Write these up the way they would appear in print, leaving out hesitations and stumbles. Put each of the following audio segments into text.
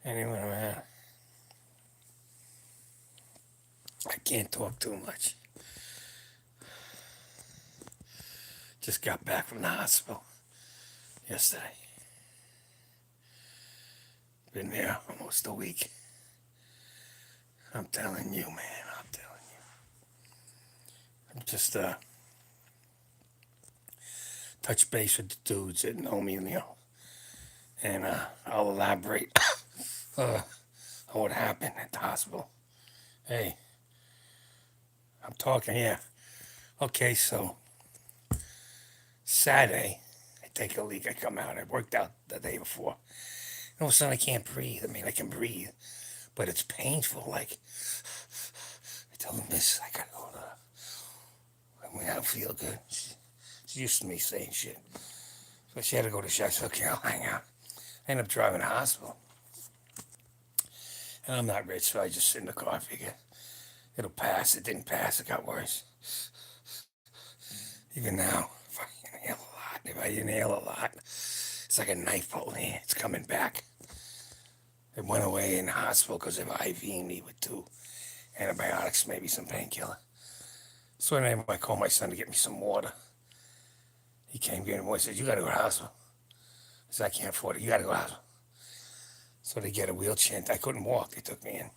Anyway, man, I can't talk too much. Just got back from the hospital yesterday. Been there almost a week. I'm telling you, man, I'm telling you. I'm just touch base with the dudes that know me, and I'll elaborate on what happened at the hospital. Hey, I'm talking here. Okay, so Saturday, I take a leak. I come out. I worked out the day before. And all of a sudden, I can't breathe. I mean, I can breathe, but it's painful. Like, I tell the miss, I gotta go to I mean, I don't feel good. She's used to me saying shit. So she had to go to shop. I said, okay, I'll hang out. I end up driving to the hospital. And I'm not rich, so I just sit in the car, figure it'll pass. It didn't pass, it got worse. Even now, if I inhale a lot, it's like a knife holding it. It's coming back. It went away in the hospital because of IVing me with 2 antibiotics, maybe some painkiller. So then I called my son to get me some water. He came getting me and said, you gotta go to the hospital. I said, I can't afford it. You gotta go to the hospital. So they get a wheelchair. I couldn't walk. They took me in.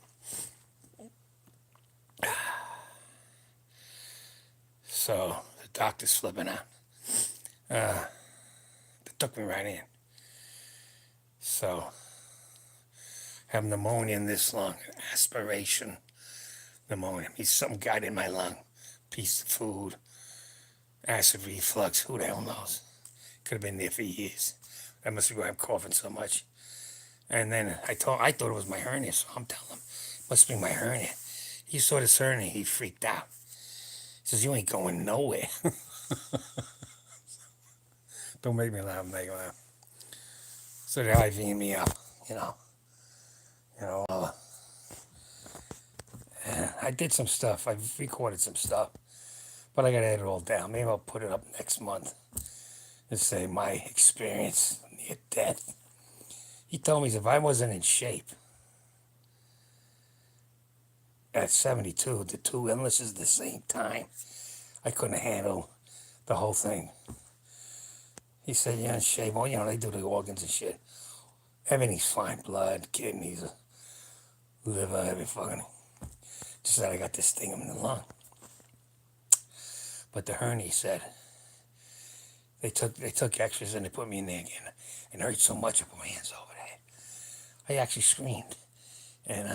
So the doctor's flipping out. They took me right in. So I have pneumonia in this lung, aspiration pneumonia. He's some got in my lung. Piece of food, acid reflux. Who the hell knows? Could have been there for years. That must be why I'm coughing so much. And then I thought it was my hernia, so I'm telling him, must be my hernia. He saw this hernia, he freaked out. He says, you ain't going nowhere. Don't make me laugh, make me laugh. So they IV me up, you know. You know, and I did some stuff. I recorded some stuff, but I got to edit it all down. Maybe I'll put it up next month and say my experience near death. He told me if I wasn't in shape at 72, the 2 illnesses at the same time, I couldn't handle the whole thing. He said, you're in shape. Well, they do the organs and shit. Everything's fine. Blood, kidneys, liver, every fucking. Just that I got this thing in the lung. But the hernia, he said, they took x-rays and they put me in there again. And it hurt so much I put my hands over there. I actually screamed. And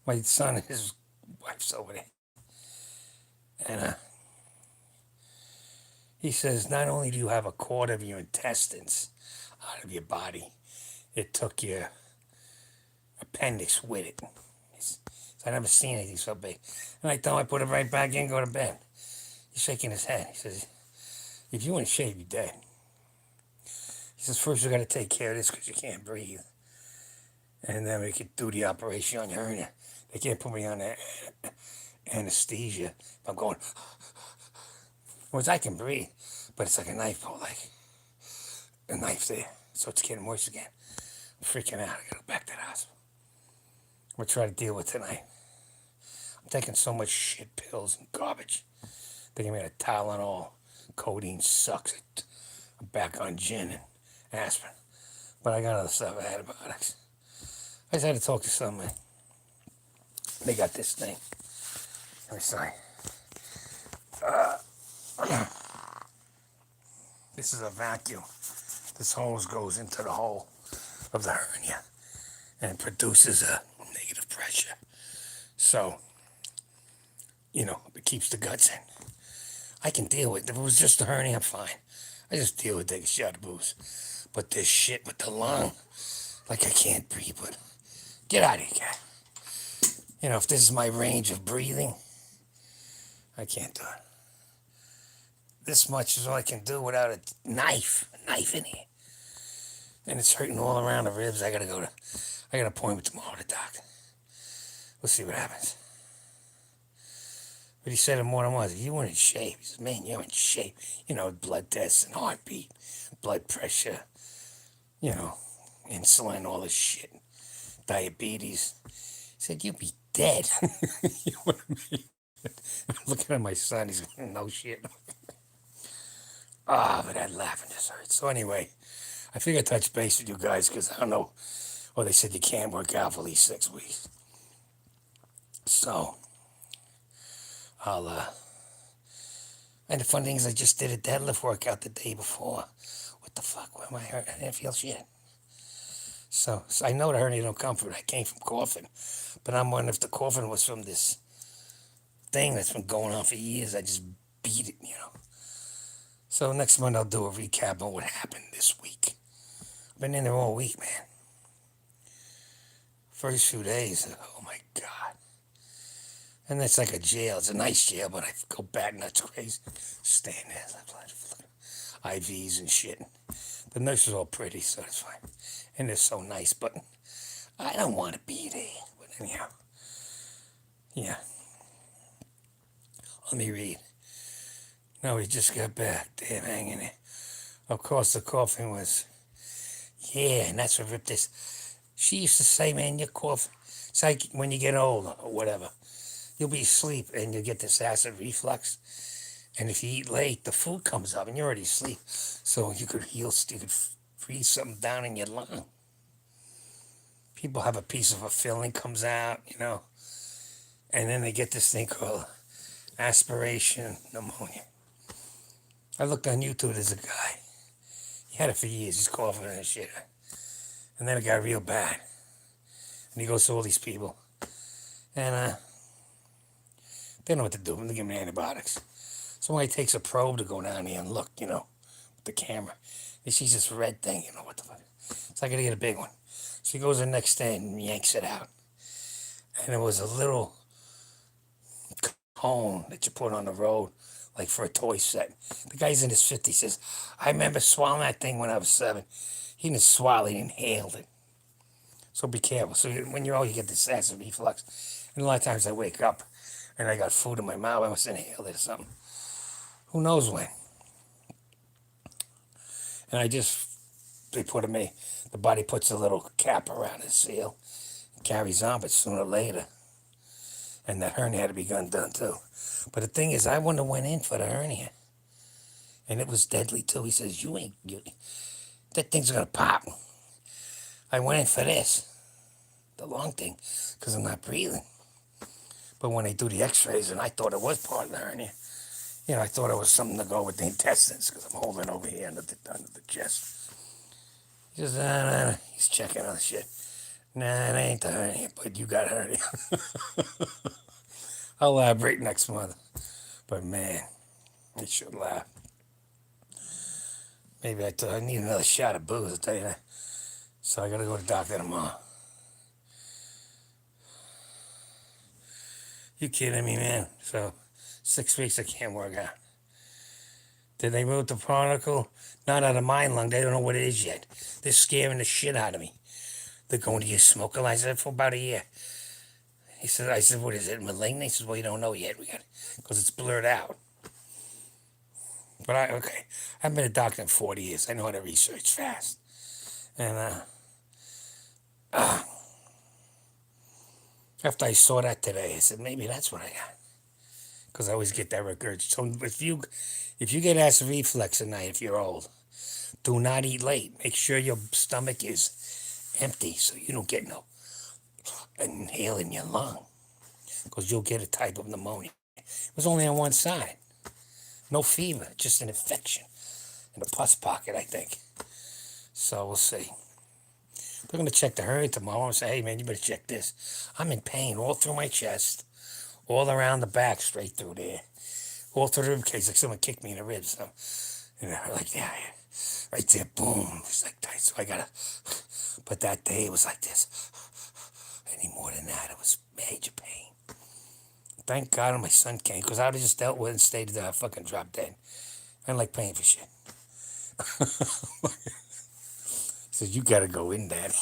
my son and his wife's over there. And he says, not only do you have a quarter of your intestines out of your body, it took your appendix with it. So I never seen anything so big. And I thought I put it right back in, go to bed. He's shaking his head. He says, if you in shape, you're dead. He says, first we got to take care of this because you can't breathe. And then we could do the operation on your hernia. They can't put me on that anesthesia if I'm going, once I can breathe, but it's like a knife pull, like a knife there. So it's getting worse again. I'm freaking out. I gotta go back to the hospital. I'm gonna try to deal with tonight. I'm taking so much shit pills and garbage. They give me a Tylenol. Codeine sucks. I'm back on gin and aspirin. But I got other stuff, antibiotics. I just had to talk to somebody. They got this thing. Let me see. This is a vacuum. This hose goes into the hole of the hernia and produces a negative pressure. So, it keeps the guts in. I can deal with it. If it was just a hernia, I'm fine. I just deal with taking a shot of booze. But this shit with the lung, like I can't breathe, but get out of here, cat. If this is my range of breathing, I can't do it. This much is all I can do without a knife in here. And it's hurting all around the ribs. I got an appointment tomorrow with the doctor. We'll see what happens. But he said it more than once. You weren't in shape. He says, man, you're in shape. Blood tests and heartbeat, blood pressure, you know, insulin, all this shit, diabetes. He said, you'd be dead. You know what I mean? I'm looking at my son, he's going, no shit. Ah, but that laughing just hurts. So anyway, I figured I'd touch base with you guys because I don't know. Well, they said you can't work out for at least 6 weeks. So I'll, and the funny thing is I just did a deadlift workout the day before. What the fuck? Where am I hurt? I didn't feel shit. So I know the hernia don't come from it. I came from coughing. But I'm wondering if the coughing was from this thing that's been going on for years. I just beat it. So next month I'll do a recap on what happened this week. I've been in there all week, man. First few days, oh my God. And it's like a jail. It's a nice jail, but I go bat nuts crazy. Stand there, IVs and shit. The nurse is all pretty, so it's fine. And they're so nice, but I don't want to be there. But anyhow, yeah. Let me read. No, we just got back. Damn, hanging there. Of course, the coughing was, yeah, and that's what ripped this. She used to say, man, you're coughing. It's like when you get older or whatever. You'll be asleep and you'll get this acid reflux. And if you eat late, the food comes up and you're already asleep. So you could freeze something down in your lung. People have a piece of a filling comes out. And then they get this thing called aspiration pneumonia. I looked on YouTube, there's a guy. He had it for years, he's coughing and shit. And then it got real bad. And he goes to all these people. And they don't know what to do. They give him antibiotics. Somebody takes a probe to go down here and look, with the camera. He sees this red thing, what the fuck. So I gotta get a big one. So he goes the next day and yanks it out. And it was a little cone that you put on the road, like for a toy set. The guy's in his 50s, says, I remember swallowing that thing when I was 7. He didn't swallow, he inhaled it. So be careful. So when you're old, you get this acid reflux. And a lot of times I wake up and I got food in my mouth. I must inhale it or something. Who knows when? And they put the body puts a little cap around the seal. It carries on, but sooner or later. And that hernia had to be done too. But the thing is, I wouldn't have went in for the hernia. And it was deadly too. He says, that thing's gonna pop. I went in for this, the long thing, because I'm not breathing. But when they do the x-rays, and I thought it was part of the hernia, I thought it was something to go with the intestines, because I'm holding over here under the chest. He says, nah. He's checking on the shit. Nah, it ain't the hernia, but you got hernia. I'll elaborate next month. But man, I should laugh. Maybe I need another shot of booze, I'll tell you that. So I gotta go to the doctor tomorrow. You kidding me, man? So 6 weeks I can't work out. Did they move the particle? Not out of my lung. They don't know what it is yet. They're scaring the shit out of me. They're going to your smoker. I said, for about a year. I said, what is it, malignant? He says, well, you don't know yet. Because it's blurred out. But I've been a doctor in 40 years. I know how to research fast. And after I saw that today, I said, maybe that's what I got. Because I always get that regurgitation. So if you get acid reflux at night, if you're old, do not eat late. Make sure your stomach is empty so you don't get no inhale in your lung. Because you'll get a type of pneumonia. It was only on one side. No fever, just an infection in the pus pocket, I think. So we'll see. They're going to check the hernia tomorrow and say, hey, man, you better check this. I'm in pain all through my chest, all around the back, straight through there, all through the rib cage, like someone kicked me in the ribs. So, like, yeah, right there, boom. It's like that. So I got to, but that day it was like this. Any more than that, it was major pain. Thank God my son came, because I would have just dealt with it and stayed there. I fucking dropped dead. I don't like paying for shit. He says, you got to go in, Daddy.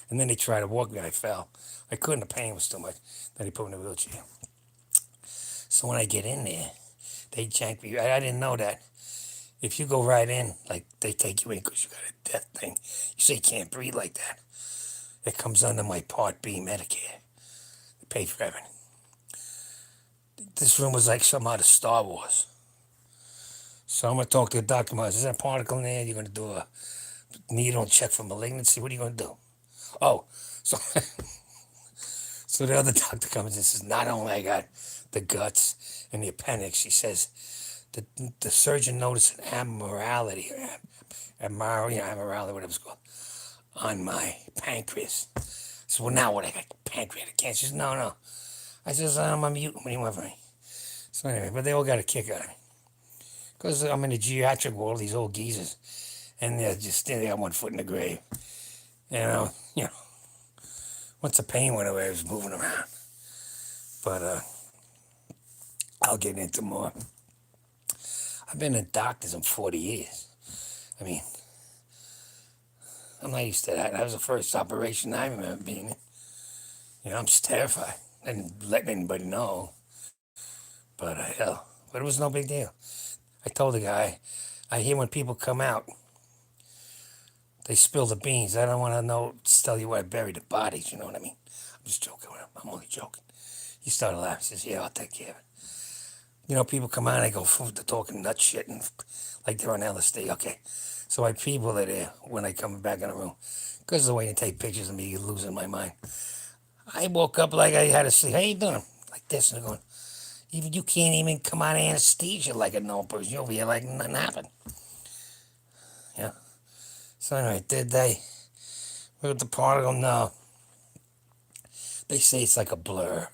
And then they tried to walk me, and I fell. I couldn't, the pain was too much. Then he put me in a wheelchair. So when I get in there, they jank me. I didn't know that. If you go right in, like they take you in because you got a death thing, you say you can't breathe like that. It comes under my Part B Medicare. They pay for everything. This room was like some out of Star Wars. So I'm gonna talk to the doctor. Is there a particle in there? You're gonna do a needle and check for malignancy. What are you gonna do? Oh, so so the other doctor comes and says, not only I got the guts and the appendix, she says the surgeon noticed an abnormality, abnormality, whatever it's called, on my pancreas. So well, now what? I got pancreatic cancer. She says, no, no. I says, I'm a mutant. What do you want from me? So anyway, but they all got a kick out of me because I'm in the geriatric world. These old geezers, and they're just they got one foot in the grave. You know. Once the pain went away, I was moving around. But I'll get into more. I've been in doctors in 40 years. I mean, I'm not used to that. That was the first operation I remember being in. I'm just terrified. I didn't let anybody know. But hell, but it was no big deal. I told the guy, I hear when people come out, they spill the beans. I don't want to know, tell you where I buried the bodies. You know what I mean? I'm just joking with him. I'm only joking. He started laughing. He says, yeah, I'll take care of it. People come out and they go, they're talking nut shit and like they're on LSD. Okay. So my people are there when I come back in the room. Because of the way they take pictures of me losing my mind. I woke up like I had to say, how you doing? Like this. And they're going, even you can't even come out of anesthesia like a normal person. You're over here like nothing happened. Yeah. So anyway, did they? With the particle, no. They say it's like a blur.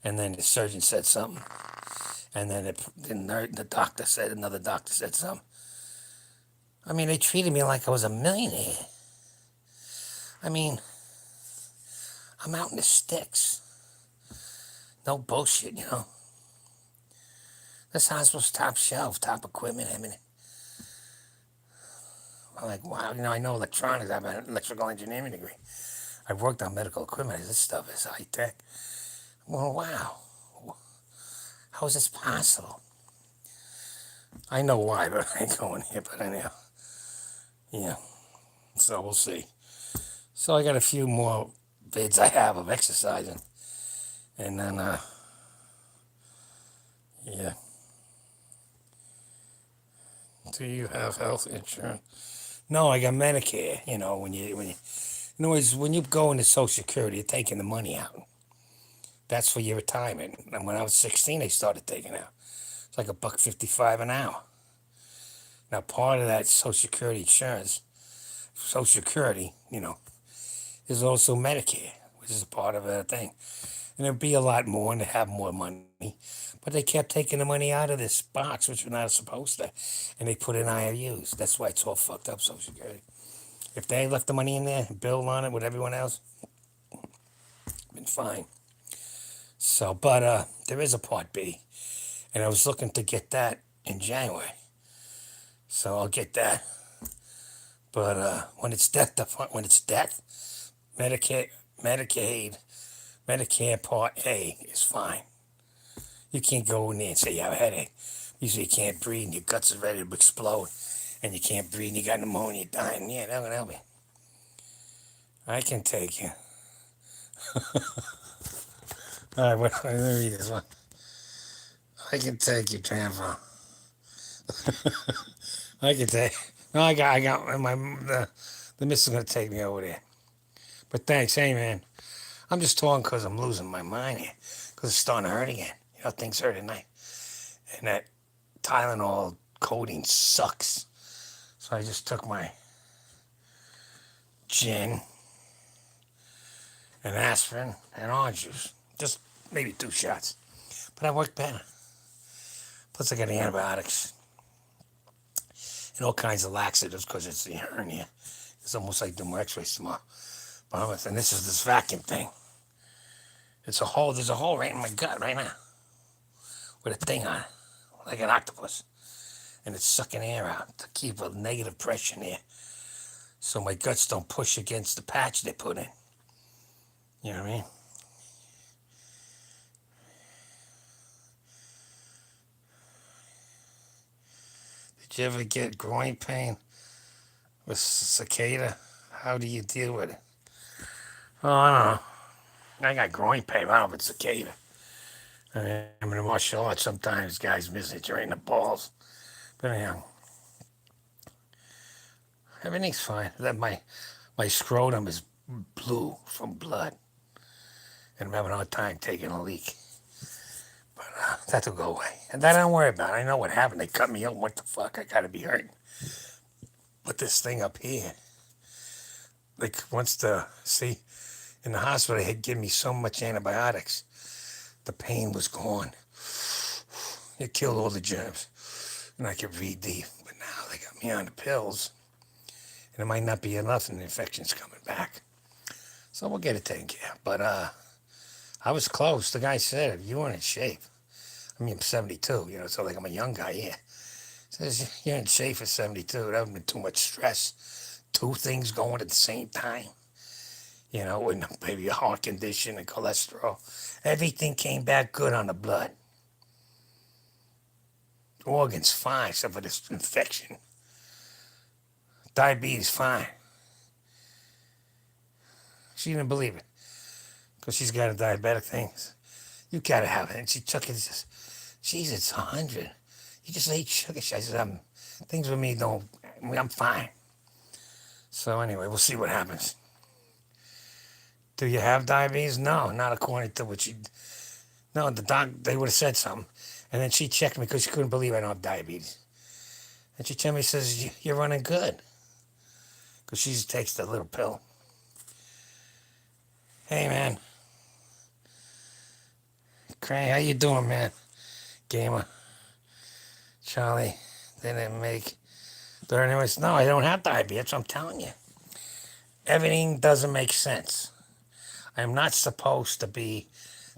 And then the surgeon said something. And then the doctor said, another doctor said something. I mean, they treated me like I was a millionaire. I mean, I'm out in the sticks. No bullshit. This hospital's top shelf, top equipment, everything. I'm like, wow, I know electronics. I have an electrical engineering degree. I've worked on medical equipment. This stuff is high tech. Well, wow. How is this possible? I know why, but I ain't going here. But anyhow, yeah. So we'll see. So I got a few more vids I have of exercising. And then, yeah. Do you have health insurance? No, I got Medicare. In other words, when you go into Social Security, you're taking the money out. That's for your retirement. And when I was 16, they started taking out. It's like $1.55 an hour. Now, part of that Social Security insurance, Social Security, is also Medicare, which is a part of that thing. And there'd be a lot more and they have more money. But they kept taking the money out of this box, which we're not supposed to. And they put in IOUs. That's why it's all fucked up, Social Security. If they left the money in there, billed on it with everyone else, been fine. So, but there is a Part B. And I was looking to get that in January. So I'll get that. But when it's death, Medicaid, Medicaid, Medicare Part A is fine. You can't go in there and say you have a headache. You say you can't breathe and your guts are ready to explode and you can't breathe and you got pneumonia, dying. Yeah, they're going to help me. I can take you. All right, let me read this one. I can take you, Grandpa. I can take. No, I got the missus is gonna take me over there. But thanks, hey man. I'm just talking because I'm losing my mind here. Because it's starting to hurt again. Things hurt at night. And that Tylenol codeine sucks. So I just took my gin and aspirin and orange juice. Just maybe 2 shots. But I worked better. Plus I got the antibiotics and all kinds of laxatives because it's the hernia. It's almost like doing x-rays tomorrow. And this is this vacuum thing. There's a hole right in my gut right now with a thing on it, like an octopus. And it's sucking air out to keep a negative pressure in there so my guts don't push against the patch they put in. You know what I mean? Did you ever get groin pain with cicada? How do you deal with it? Oh, I don't know. I got groin pain. I don't know if it's cicada. I mean, I'm in the martial arts. Sometimes guys miss it right in the balls. But anyhow, everything's fine. That my scrotum is blue from blood, and I'm having a hard time taking a leak. But that'll go away. And that I don't worry about. I know what happened. They cut me open. What the fuck? I gotta be hurting. But this thing up here, like once the see in the hospital, they had given me so much antibiotics, the pain was gone. It killed all the germs, and I could breathe deep. But now they got me on the pills, and it might not be enough, and the infection's coming back. So we'll get it taken care of. But I was close. The guy said, "You weren't in shape." I mean, I'm 72, so like I'm a young guy, yeah. Says, "You're in shape for 72. That would have been too much stress. Two things going at the same time. And maybe a heart condition and cholesterol. Everything came back good on the blood. Organs fine, except for this infection. Diabetes fine." She didn't believe it because she's got a diabetic thing. You gotta have it. And she took it and says, "Geez, it's 100. You just ate sugar." I said, "Things with me don't, I'm fine." So anyway, we'll see what happens. Do you have diabetes? No, not according to what she. No, the doc, they would have said something. And then she checked me because she couldn't believe I don't have diabetes. And she told me, says, "You're running good." Because she just takes the little pill. Hey, man. Cray, how you doing, man? Gamer. Charlie, they didn't make. There anyways. No, I don't have diabetes. That's what I'm telling you. Everything doesn't make sense. I am not supposed to be.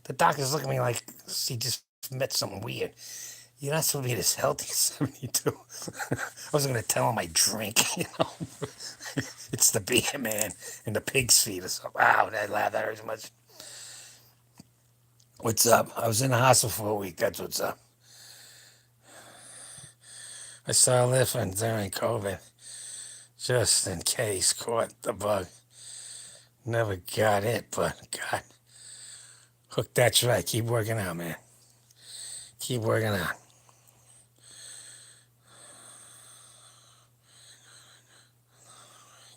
The doctors look at me like he just met something weird. You're not supposed to be this healthy at 72. I wasn't going to tell him I drink. It's the beer, man, and the pig's feet or something. Wow, that laugh, that hurts much. What's up? I was in the hospital for a week. That's what's up. I saw living during COVID, just in case caught the bug. Never got it, but God, hook that right. Keep working out, man. Keep working out.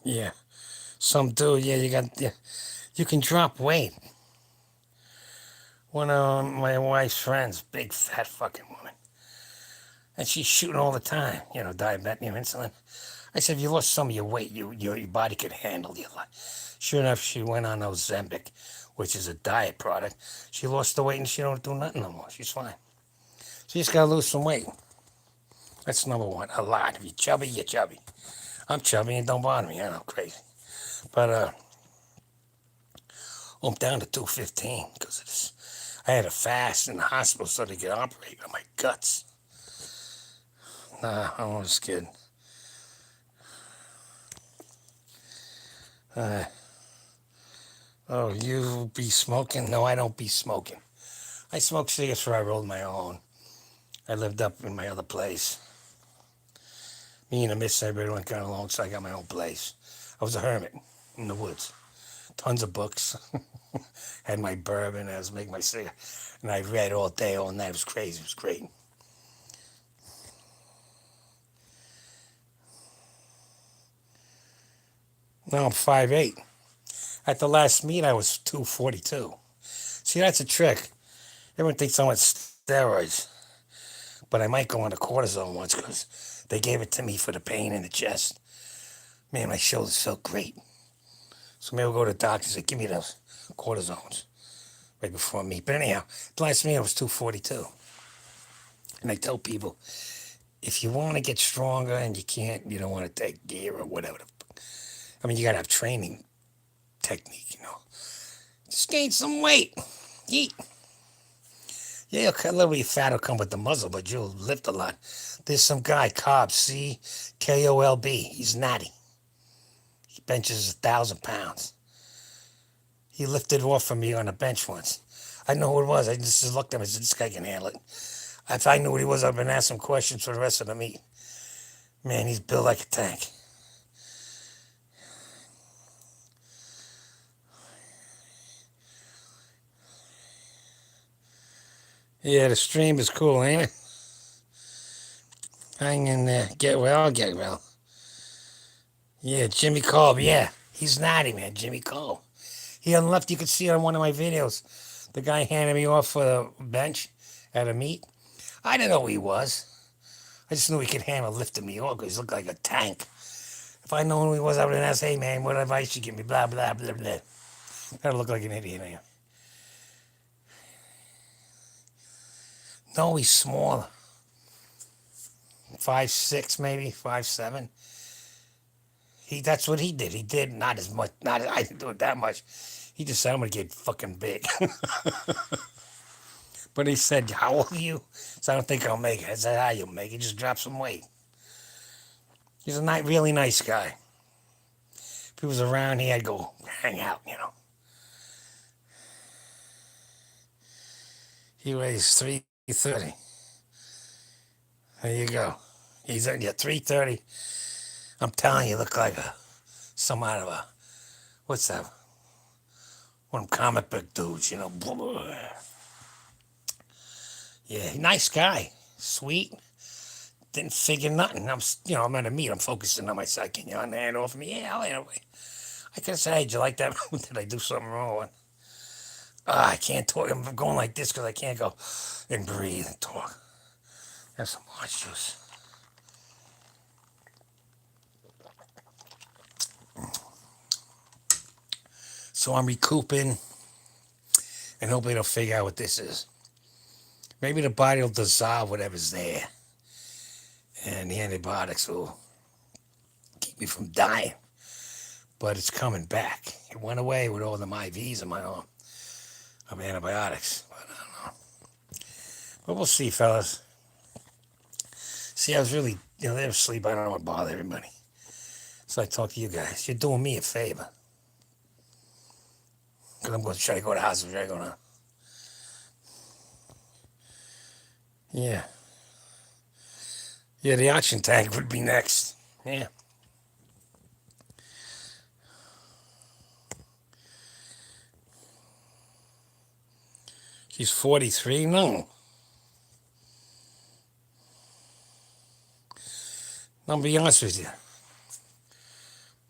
Yeah, some dude. Yeah, you can drop weight. One of my wife's friends, big fat fucking woman, and she's shooting all the time. Diabetic, insulin. I said, "If you lost some of your weight, your body could handle your life." Sure enough, she went on Ozempic, which is a diet product. She lost the weight and she don't do nothing no more. She's fine. She just gotta lose some weight. That's number one. A lot. If you're chubby, you're chubby. I'm chubby and don't bother me. I know, crazy. But I'm down to 215 because of this. I had a fast in the hospital so they could operate on my guts. Nah, I'm just kidding. Oh, you be smoking? No, I don't be smoking. I smoke cigarettes before I rolled my own. I lived up in my other place. Me and the miss, everybody went kind of along, so I got my own place. I was a hermit in the woods. Tons of books. Had my bourbon, I was making my cigarette. And I read all day, all night. It was crazy. It was great. Now I'm 5'8". At the last meet, I was 242. See, that's a trick. Everyone thinks I'm on steroids. But I might go on a cortisone once because they gave it to me for the pain in the chest. Man, my shoulders felt great. So maybe we'll go to the doctor and say, "Give me those cortisones right before me." But anyhow, the last meet I was 242. And I tell people, if you want to get stronger and you don't want to take gear or whatever. I mean, you got to have training technique. Just gain some weight. Eat. Yeah, a little bit fat will come with the muzzle, but you'll lift a lot. There's some guy, Cobb, CKOLB. He's natty. He benches 1,000 pounds. He lifted off from me on a bench once. I know who it was. I just looked at him and said, "This guy can handle it." If I knew what he was, I'd been asking questions for the rest of the meet. Man, he's built like a tank. Yeah, the stream is cool, ain't it? Hang in there. Get well, get well. Yeah, Jimmy Cole. Yeah, he's naughty, man. Jimmy Cole. He on the left, you could see it on one of my videos. The guy handed me off for the bench at a meet. I didn't know who he was. I just knew he could handle lifting me off because he looked like a tank. If I known who he was, I would have asked, hey, man, what advice you give me? Blah, blah, blah, blah. I look like an idiot, man. No, he's smaller. 5'6", maybe, 5'7". That's what he did. He did not as much, I didn't do it that much. He just said, I'm going to get fucking big. But he said, how old are you? So I don't think I'll make it. I said, how you'll make it? Just drop some weight. He's a really nice guy. If he was around, he'd go hang out, you know. He weighs 330. There you go. He's at 330. I'm telling you, look like some out of what's that? One of them comic book dudes, you know. Yeah, nice guy. Sweet. Didn't figure nothing. I'm at a meet. I'm focusing on my second. On the hand off me. Yeah, anyway. I could have said, hey, did you like that? Did I do something wrong? I can't talk. I'm going like this because I can't go and breathe and talk. Have some orange juice. So I'm recouping, and hopefully they'll figure out what this is. Maybe the body will dissolve whatever's there, and the antibiotics will keep me from dying. But it's coming back. It went away with all them IVs in my arm of antibiotics. But I don't know. But we'll see, fellas. See, I was really, they were asleep. I don't want to bother everybody. So I talk to you guys. You're doing me a favor. Because I'm going to try to go to the house. Try to go now. Yeah. Yeah, the oxygen tank would be next. Yeah. She's 43? No. I'll be honest with you.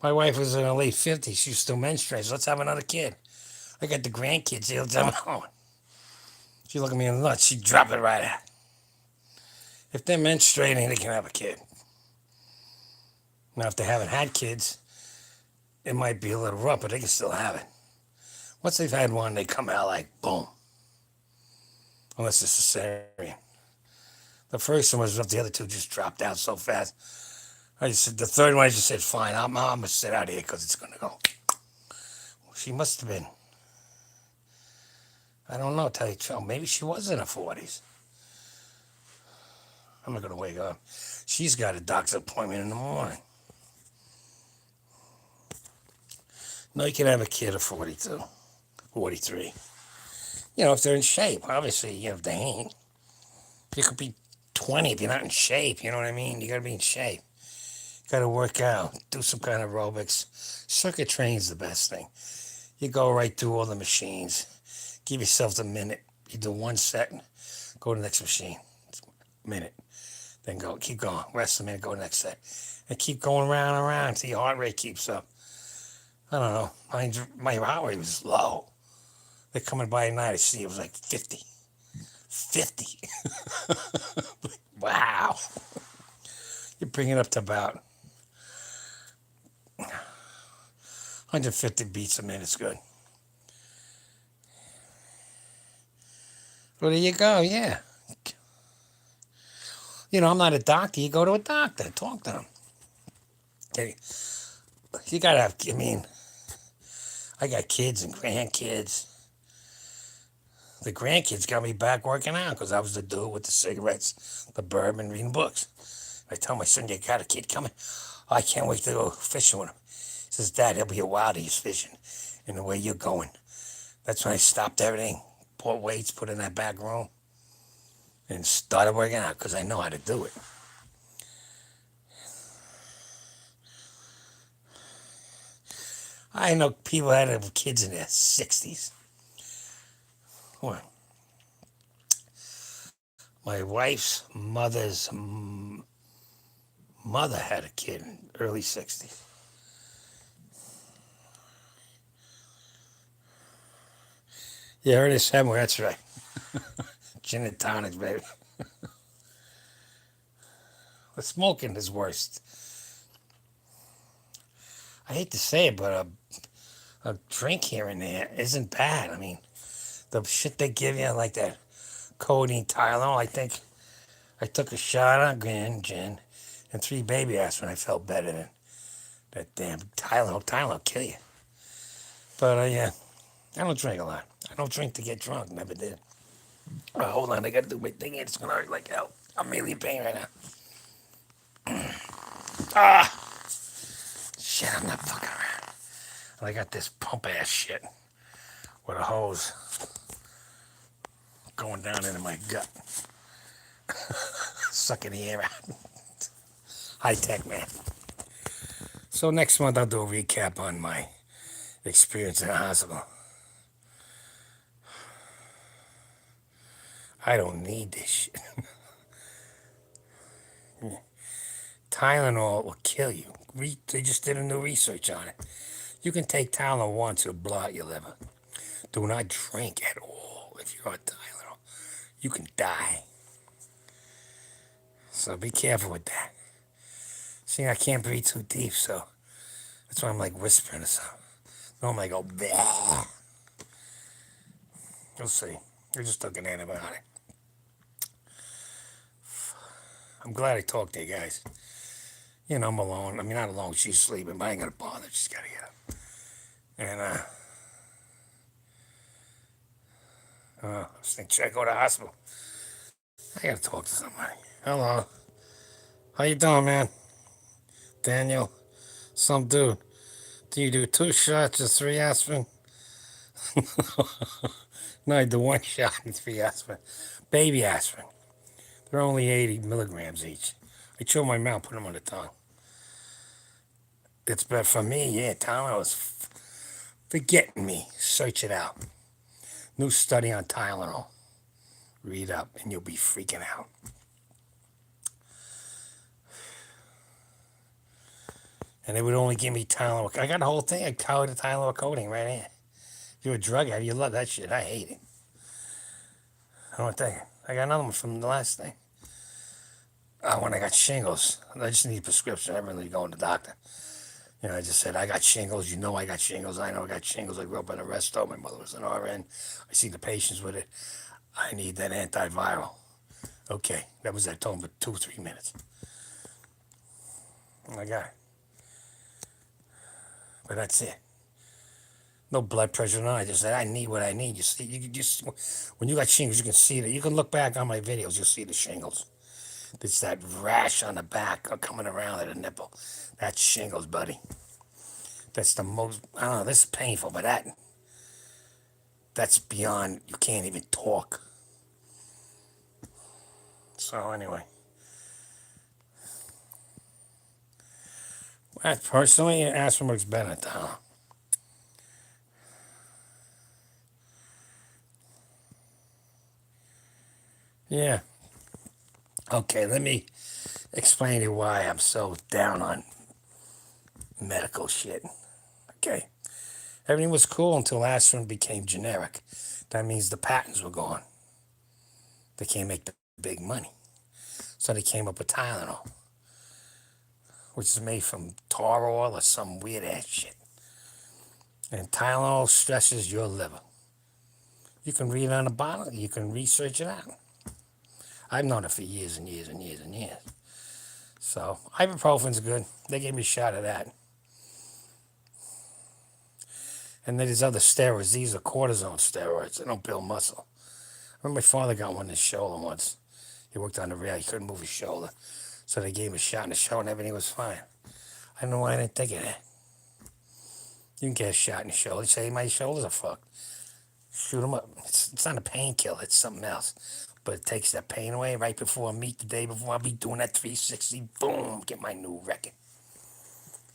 My wife was in her late 50s. She's still menstruating. Let's have another kid. I got the grandkids here. Tell me, oh. She look at me in the nuts. She drop it right out. If they're menstruating, they can have a kid. Now, if they haven't had kids, it might be a little rough, but they can still have it. Once they've had one, they come out like boom. Unless it's cesarean. The first one was rough. The other two just dropped out so fast. I just said, the third one, I just said, fine, I'm going to sit out here because it's going to go. She must have been, I don't know, tell you the truth. Maybe she was in her 40s. I'm not going to wake up. She's got a doctor's appointment in the morning. No, you can have a kid at 42, 43. You know, if they're in shape. Obviously, if they ain't. You could be 20 if you're not in shape. You know what I mean? You got to be in shape. Got to work out, do some kind of aerobics. Circuit training's the best thing. You go right through all the machines. Give yourself a minute. You do 1 set, go to the next machine. Minute. Then go. Keep going. Rest a minute, go to the next set. And keep going round and round until your heart rate keeps up. I don't know. My heart rate was low. They're coming by at night. I see it was like 50. 50. Wow. You bring it up to about 150 beats a minute. It's good. Well, there you go. Yeah. I'm not a doctor. You go to a doctor. Talk to them. Okay. You got to have, I got kids and grandkids. The grandkids got me back working out because I was the dude with the cigarettes, the bourbon, reading books. I tell my son, you got a kid coming? Oh, I can't wait to go fishing with him. He says, Dad, he'll be a while till he's fishing. And the way you're going. That's when I stopped everything. Bought weights, put in that back room. And started working out because I know how to do it. I know people that have kids in their 60s. Well, my wife's mother had a kid in early 60s. Yeah, heard it somewhere. That's right. Gin and tonics, baby. The smoking is worst. I hate to say it, but a drink here and there isn't bad. I mean, the shit they give you, like that codeine Tylenol, I think I took a shot on gin and 3 baby aspirin. I felt better than that damn Tylenol. Tylenol will kill you. But yeah, I don't drink a lot. I don't drink to get drunk. Never did. Hold on, I gotta do my thing. It's gonna hurt like hell. I'm really in pain right now. Ah, shit, I'm not fucking around. I got this pump ass shit with a hose going down into my gut, sucking the air out. High tech, man. So next month I'll do a recap on my experience in the hospital. I don't need this shit. Tylenol will kill you. They just did a new research on it. You can take Tylenol once, it'll blow out your liver. Do not drink at all if you're on Tylenol. You can die. So be careful with that. See, I can't breathe too deep, so that's why I'm like whispering or something. Normally I go, bleh. You'll see. I just took an antibiotic. I'm glad I talked to you guys. You know, I'm alone. I mean, not alone. She's sleeping, but I ain't gonna bother. She's gotta get up. And I was thinking, should I go to the hospital? I gotta talk to somebody. Hello. How you doing, man? Daniel? Some dude. Do you do 2 shots or 3 aspirin? No, I do 1 shot and 3 aspirin. Baby aspirin. They're only 80 milligrams each. I chew my mouth, put them on the tongue. It's better for me, yeah. Tylenol is forgetting me. Search it out. New study on Tylenol. Read up and you'll be freaking out. And they would only give me Tylenol. I got the whole thing. I covered the Tylenol coating right here. If you're a drug addict, you love that shit. I hate it. I don't think. I got another one from the last thing. When I got shingles, I just need a prescription. I really go to the doctor. You know, I just said, I got shingles. You know I got shingles. I know I got shingles. I grew up in a resto. My mother was an RN. I see the patients with it. I need that antiviral. Okay, that was I told him for 2 or 3 minutes. I got it. But that's it. No blood pressure, no. I just said, I need what I need. You see, you just, when you got shingles, you can see that. You can look back on my videos, you'll see the shingles. It's that rash on the back coming around at the nipple. That's shingles, buddy. That's the most, I don't know, this is painful, but that's beyond, you can't even talk. So anyway. Personally, aspirin works better than Tylenol. Yeah. Okay, let me explain to you why I'm so down on medical shit. Okay. Everything was cool until aspirin became generic. That means the patents were gone. They can't make the big money. So they came up with Tylenol, which is made from tar oil or some weird ass shit. And Tylenol stresses your liver. You can read it on the bottle. You can research it out. I've known it for years and years and years and years. So ibuprofen's good. They gave me a shot of that. And then there's other steroids. These are cortisone steroids. They don't build muscle. I remember my father got one in his shoulder once. He worked on the rail. He couldn't move his shoulder. So they gave him a shot in the shoulder and everything was fine. I don't know why I didn't think of that. You can get a shot in the shoulder. You say, my shoulders are fucked. Shoot them up. It's not a painkiller. It's something else. But it takes that pain away. Right before I meet, the day before, I'll be doing that 360. Boom. Get my new record.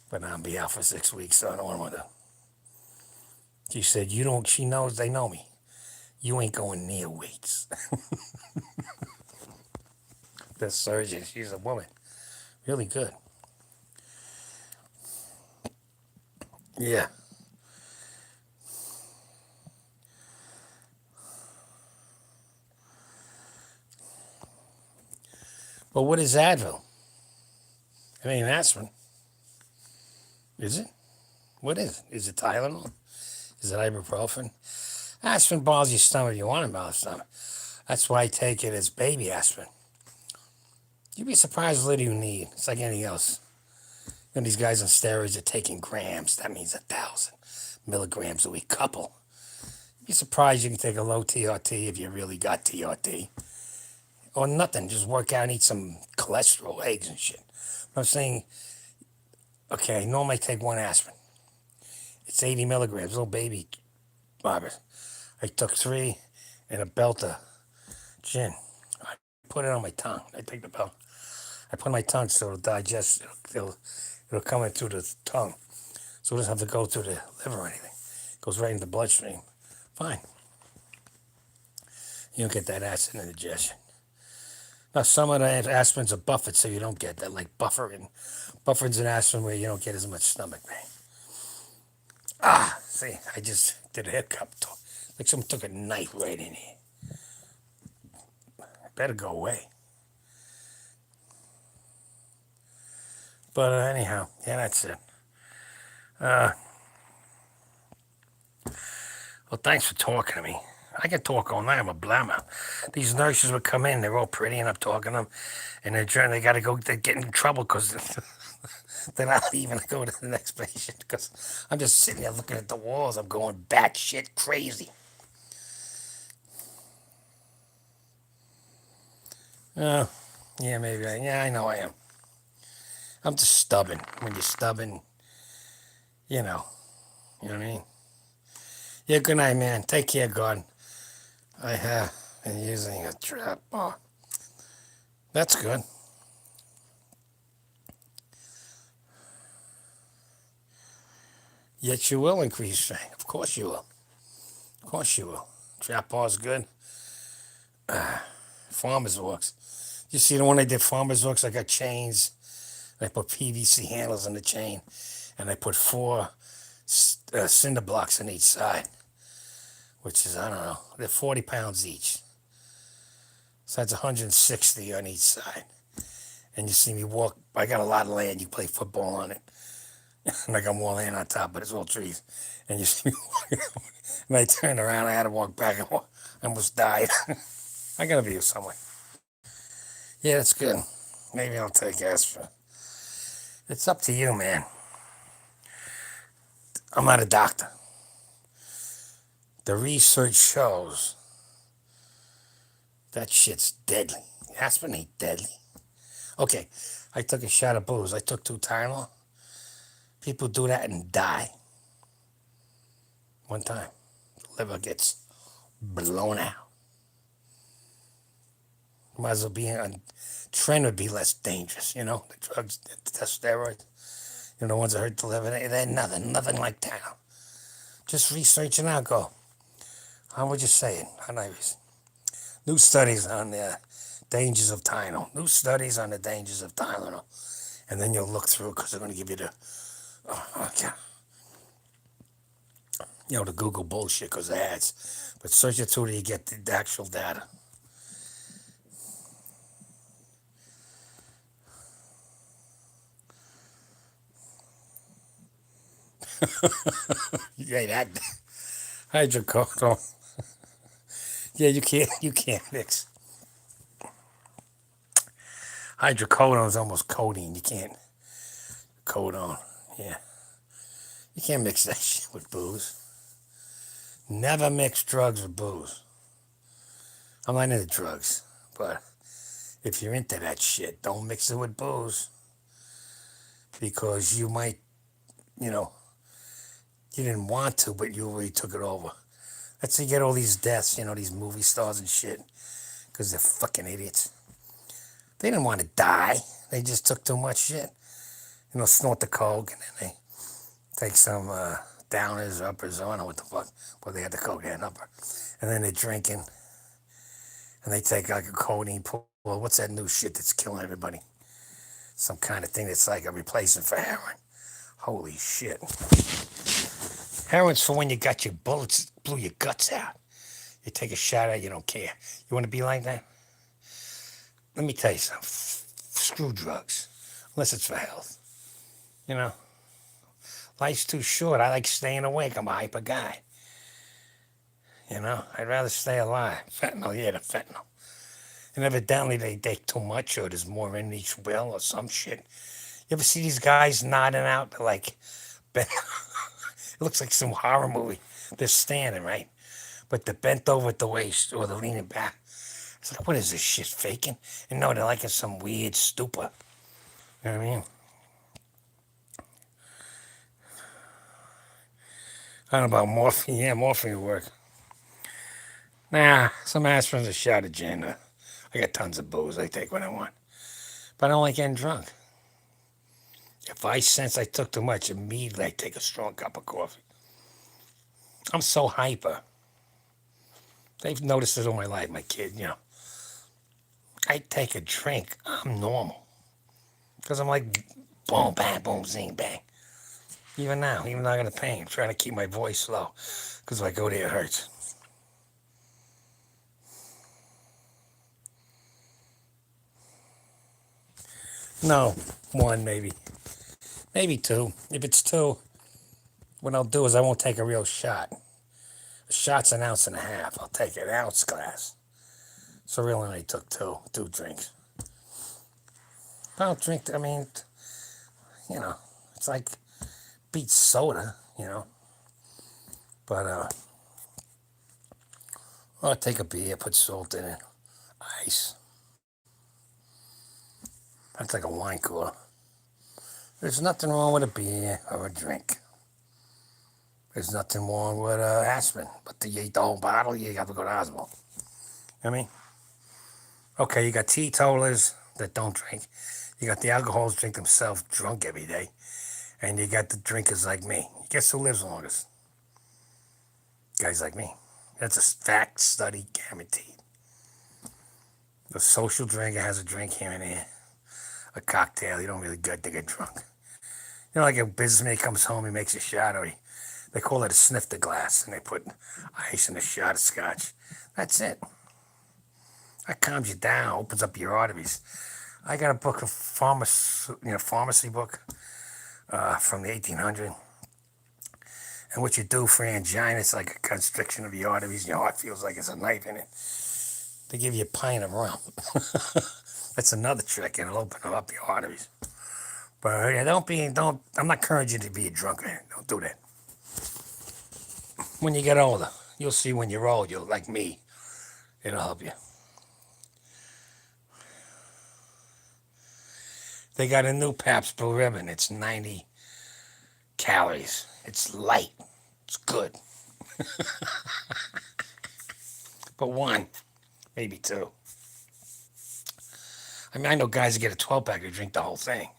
But I'll be out for 6 weeks, so I don't want to. She said, you don't, she knows, they know me. You ain't going near weights. The surgeon, she's a woman. Really good. Yeah. But what is Advil? It ain't aspirin. Is it? What is it? Is it Tylenol? Is it ibuprofen? Aspirin bothers your stomach. You want it bother your stomach. That's why I take it as baby aspirin. You'd be surprised what you need. It's like anything else. And these guys on steroids are taking grams. That means 1,000 milligrams a week. Couple. You'd be surprised you can take a low TRT if you really got TRT. Or nothing. Just work out and eat some cholesterol, eggs and shit. I'm saying, okay, normally I take one aspirin. It's 80 milligrams. Little baby, Robert. I took 3 and a belt of gin. I put it on my tongue. I take the belt. I put my tongue so it'll digest. It'll come in through the tongue. So it doesn't have to go through the liver or anything. It goes right into the bloodstream. Fine. You don't get that acid indigestion. Now, some of the aspirins are buffered so you don't get that, like buffering. Bufferin's an aspirin where you don't get as much stomach pain. See, I just did a hiccup. Like someone took a knife right in here. Better go away. But anyhow, yeah, that's it. Well, thanks for talking to me. I can talk all night. I'm a blammer. These nurses would come in. They're all pretty, and I'm talking to them. And they got to go. They get in trouble because they're not leaving to go to the next patient. Because I'm just sitting there looking at the walls. I'm going batshit crazy. Yeah, maybe. Yeah, I know I am. I'm just stubborn. When you're stubborn, you know. You know what I mean? Yeah, good night, man. Take care, God. I have been using a trap bar. That's good. Yet you will increase strength. Of course you will. Of course you will. Trap bar's good. Farmer's Works. You see the one I did, Farmer's Works? I got chains. I put PVC handles on the chain. And I put 4 cinder blocks on each side. Which is, I don't know, they're 40 pounds each. So that's 160 on each side. And you see me walk, I got a lot of land, you play football on it. And I got more land on top, but it's all trees. And you see me walking, and I turned around, I had to walk back, and I almost died. I got a view somewhere. Yeah, that's good. Maybe I'll take aspirin. It's up to you, man. I'm not a doctor. The research shows that shit's deadly. Aspirin ain't deadly. Okay, I took a shot of booze. I took 2 Tylenol. People do that and die. One time, the liver gets blown out. Might as well be on. Tren would be less dangerous, you know. The drugs, the steroids, you know, the ones that hurt the liver, they're nothing like Tylenol. Just research and I'll go. How would you say it? How nice. New studies on the dangers of Tylenol. New studies on the dangers of Tylenol. And then you'll look through because they're going to give you the, you know, the Google bullshit because of ads. But search it through till you get the actual data. Yeah, that hydrocodone. Yeah, you can't mix. Hydrocodone is almost codeine. You can't codone. Yeah, you can't mix that shit with booze. Never mix drugs with booze. I'm not into drugs, but if you're into that shit, don't mix it with booze because you might, you know, you didn't want to, but you already took it over. That's how you get all these deaths, you know, these movie stars and shit, because they're fucking idiots. They didn't want to die. They just took too much shit. You know, snort the coke, and then they take some downers, uppers, I don't know what the fuck, but they had the coke and upper. And then they're drinking, and they take like a codeine pull. What's that new shit that's killing everybody? Some kind of thing that's like a replacement for heroin. Holy shit. Heroin's for when you got your bullets, blew your guts out. You take a shot at it, you don't care. You want to be like that? Let me tell you something. Screw drugs. Unless it's for health. You know? Life's too short. I like staying awake. I'm a hyper guy. You know? I'd rather stay alive. Fentanyl, yeah, the fentanyl. And evidently they take too much or there's more in each will or some shit. You ever see these guys nodding out? They're like, it looks like some horror movie. They're standing, right? But they're bent over at the waist or they're leaning back. It's like, what is this shit, faking? And no, they're like in some weird stupor. You know what I mean? I don't know about morphine. Yeah, morphine will work. Nah, some aspirin's a shot of gin. I got tons of booze. I take what I want. But I don't like getting drunk. If I sense I took too much, immediately I take a strong cup of coffee. I'm so hyper. They've noticed it all my life, my kid, you know. I take a drink, I'm normal. Because I'm like, boom, bang, boom, zing, bang. Even now, even though I got a pain, I'm trying to keep my voice low. Because if I go there, it hurts. No, one maybe. Maybe two. If it's two, what I'll do is I won't take a real shot. A shot's an ounce and a half. I'll take an ounce glass. So really only took two drinks. I don't drink, I mean, you know, it's like beats soda, you know. But I'll take a beer, put salt in it, ice. That's like a wine cooler. There's nothing wrong with a beer or a drink. There's nothing wrong with aspirin. But you eat the whole bottle, you got to go to the hospital. You know what I mean? Okay, you got teetotalers that don't drink. You got the alcoholics drink themselves drunk every day. And you got the drinkers like me. Guess who lives longest? Guys like me. That's a fact study guaranteed. The social drinker has a drink here and there. A cocktail. You don't really get to get drunk. You know, like a businessman comes home, he makes a shot, or they call it a snifter glass, and they put ice in a shot of scotch. That's it. That calms you down, opens up your arteries. I got a book, pharmacy book from the 1800s. And what you do for angina, it's like a constriction of the arteries, and your heart feels like it's a knife in it. They give you a pint of rum. That's another trick, and it'll open up your arteries. But yeah, I'm not encouraging you to be a drunkard. Don't do that. When you get older, you'll see when you're old, you'll like me. It'll help you. They got a new Pabst Blue Ribbon. It's 90 calories. It's light. It's good. But one, maybe two. I mean, I know guys that get a 12-pack to drink the whole thing.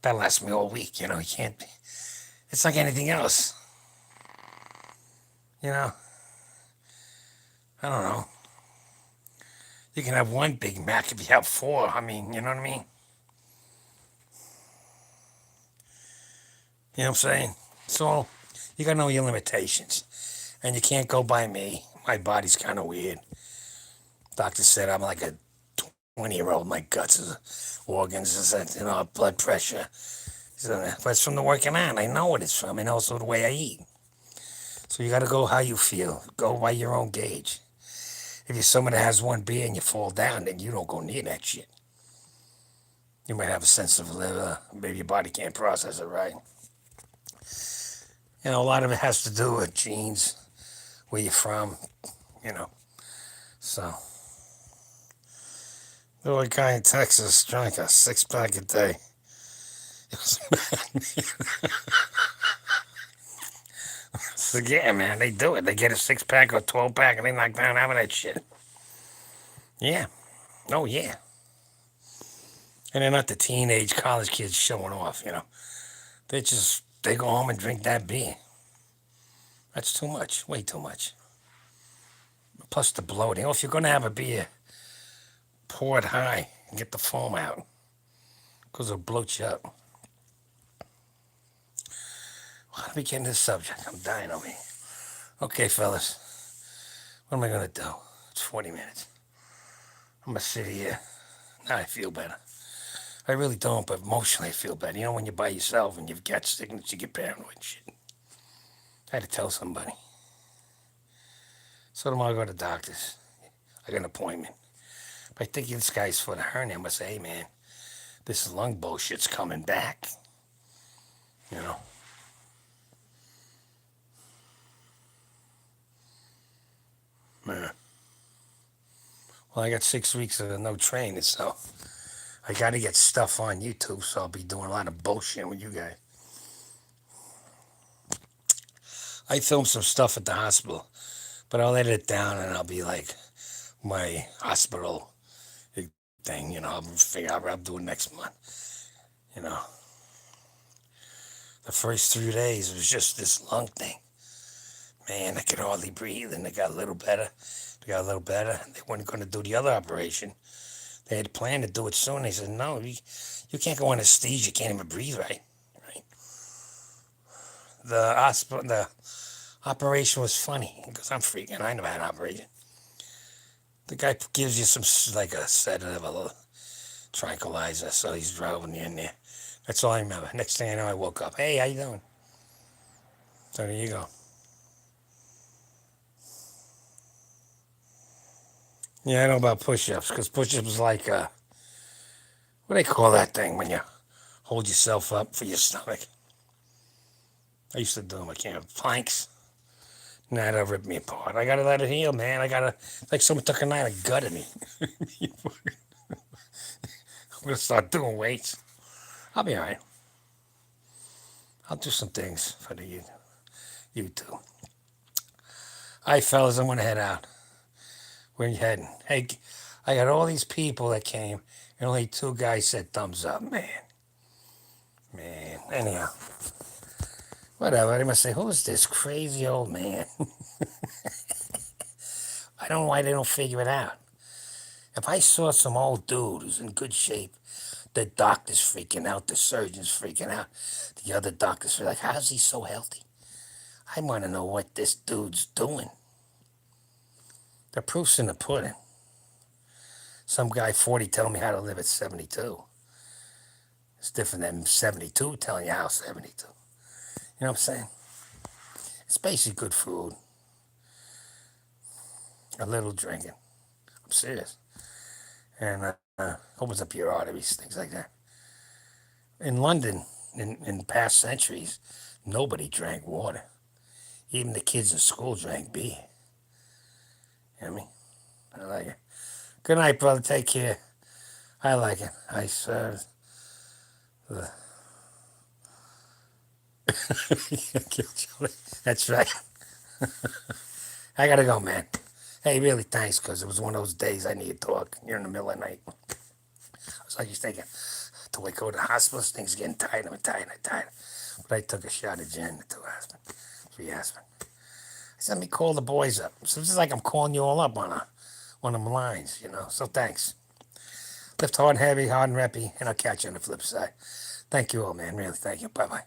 That lasts me all week, you know. You can't. It's like anything else. You know. I don't know. You can have one Big Mac if you have four. I mean, you know what I mean? You know what I'm saying? So, you gotta know your limitations. And you can't go by me. My body's kind of weird. Doctor said I'm like a 20-year-old. My guts, organs, blood pressure. So, but it's from the working out. I know what it's from, and also the way I eat. So you got to go how you feel. Go by your own gauge. If you're someone that has one beer and you fall down, then you don't go near that shit. You might have a sense of maybe your body can't process it right. You know, a lot of it has to do with genes, where you're from, you know. So, there was a guy in Texas drank a 6-pack a day. It was mad. So yeah, man, they do it. They get a 6-pack or 12-pack and they knock down half of that shit. Yeah. Oh yeah. And they're not the teenage college kids showing off, you know. They go home and drink that beer. That's too much. Way too much. Plus the bloating. Oh, if you're going to have a beer, pour it high and get the foam out. Because it'll bloat you up. Well, let me get into the subject. I'm dying over here. Okay, fellas. What am I going to do? It's 40 minutes. I'm going to sit here. Now I feel better. I really don't, but emotionally I feel better. You know, when you're by yourself and you've got sickness, you get paranoid and shit. I had to tell somebody. So tomorrow I go to the doctor's. I got an appointment. If I think this guy's for the hernia, I'm going to say, hey, man, this lung bullshit's coming back. You know? Yeah. Well, I got 6 weeks of no training, so I got to get stuff on YouTube, so I'll be doing a lot of bullshit with you guys. I filmed some stuff at the hospital, but I'll edit it down and I'll be like my hospital thing, you know. I'll figure out what I'm doing next month, you know. The first 3 days was just this lung thing. Man, I could hardly breathe, and it got a little better. They got a little better. They weren't going to do the other operation. They had planned to do it soon. They said, no, you can't go on anesthesia. You can't even breathe right. The operation was funny because I'm freaking. I never had an operation. The guy gives you some, like a sedative, a little tranquilizer, so he's driving you in there. That's all I remember. Next thing I know, I woke up. Hey, how you doing? So there you go. Yeah, I know about push-ups, because push-ups is like, what do they call that thing when you hold yourself up for your stomach? I used to do them, I can't. Planks. Nah, that'll rip me apart. I gotta let it heal, man. Like someone took a knife and gutted me. I'm gonna start doing weights. I'll be alright. I'll do some things for the YouTube. Alright, fellas, I'm gonna head out. Where you heading? Hey, I got all these people that came, and only 2 guys said thumbs up. Man. Anyhow. Whatever. They must say, who's this crazy old man? I don't know why they don't figure it out. If I saw some old dude who's in good shape, the doctor's freaking out, the surgeon's freaking out, the other doctors are like, how's he so healthy? I want to know what this dude's doing. The proof's in the pudding. Some guy 40 telling me how to live at 72. It's different than 72 telling you how 72. You know what I'm saying? It's basically good food. A little drinking. I'm serious. And opens up your arteries, things like that. In London, in past centuries, nobody drank water. Even the kids in school drank beer. You know what I mean? I like it. Good night, brother. Take care. I like it. I serve the... That's right. I gotta go, man. Hey, really, thanks, because it was one of those days I need to talk. You're in the middle of the night. I was like, you're thinking, till I go to the hospital, things getting tight. I'm tired. But I took a shot of gin, 3 aspirin. I said, let me call the boys up. So this is like I'm calling you all up on one of them lines, you know. So thanks. Lift hard and heavy, hard and reppy, and I'll catch you on the flip side. Thank you all, man. Really, thank you. Bye-bye.